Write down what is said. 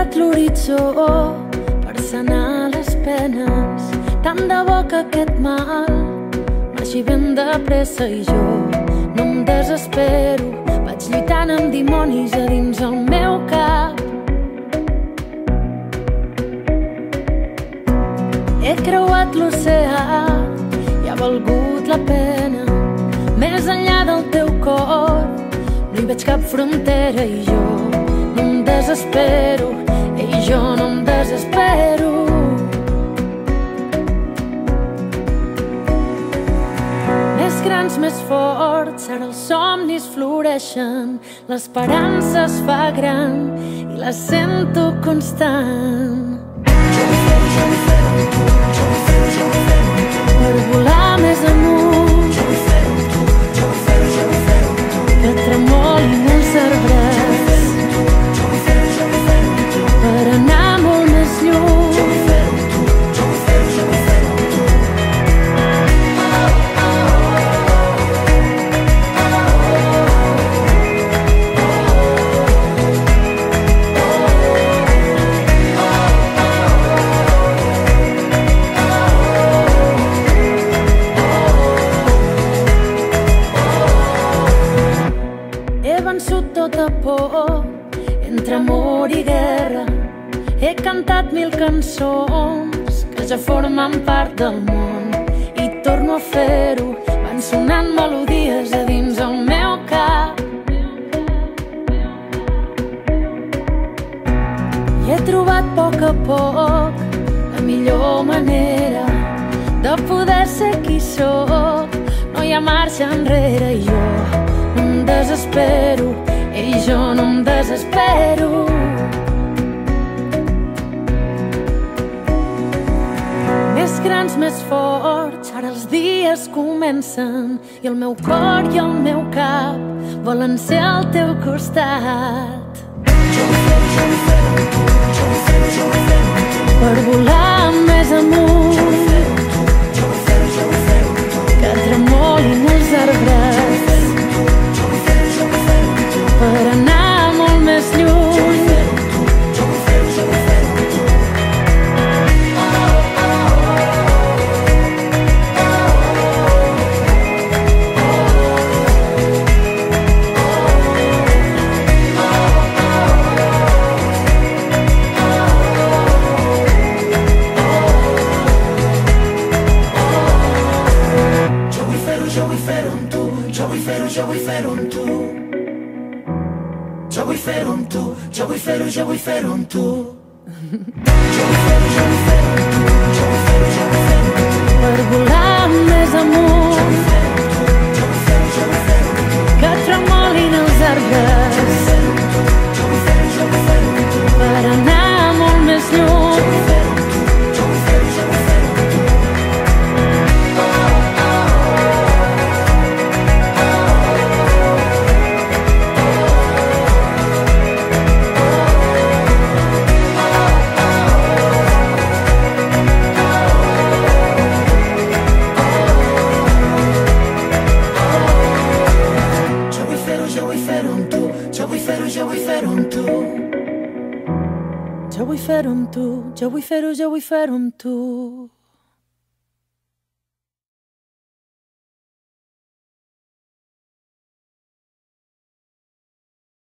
creuat l'horitzó per sanar les penes. Tant de bo que aquest mal marxi ben de pressa i jo no em desespero. Vaig lluitant amb dimonis a dins el meu cap. He creuat l'oceà i ha valgut la pena. Més enllà del teu cor no hi veig cap frontera i jo no em desespero. I jo no em desespero. Més grans, més forts, ara els somnis floreixen. L'esperança es fa gran i la sento constant. Per volar més amunt, que tremolin els arbres, per anar molt més lluny. He vençut tota por entre amor i guerra. He cantat 1000 cançons que ja formen part del món i torno a fer-ho. Van sonant melodies a dins el meu cap. I he trobat a poc la millor manera de poder ser qui sóc. No hi ha marxa enrere i jo no em desespero. I jo no em desespero. Més grans, més forts, ara els dies comencen i el meu cor i el meu cap volen ser al teu costat. Per volar més amunt, que tremolin els arbres, per anar molt més lluny. Jo vull fer-ho amb tu, jo vull fer-ho, jo vull fer-ho amb tu. Jo vull fer-ho amb tu, jo vull fer-ho, jo vull fer-ho amb tu. Jo vull fer-ho, jo vull fer-ho amb tu, jo vull fer-ho, jo vull fer-ho amb tu. Per volar més amunt, Jo vull fer-ho amb tu, jo vull fer-ho, jo vull fer-ho amb tu. que tremolin els arbres, Jo vull fer-ho amb tu, jo vull fer-ho, jo vull fer-ho amb tu. per anar molt més Jo lluny. vull fer-ho amb tu, jo vull fer-ho, jo vull fer-ho amb tu. Jo vull fer-ho amb tu, jo vull fer-ho, jo vull fer-ho amb tu.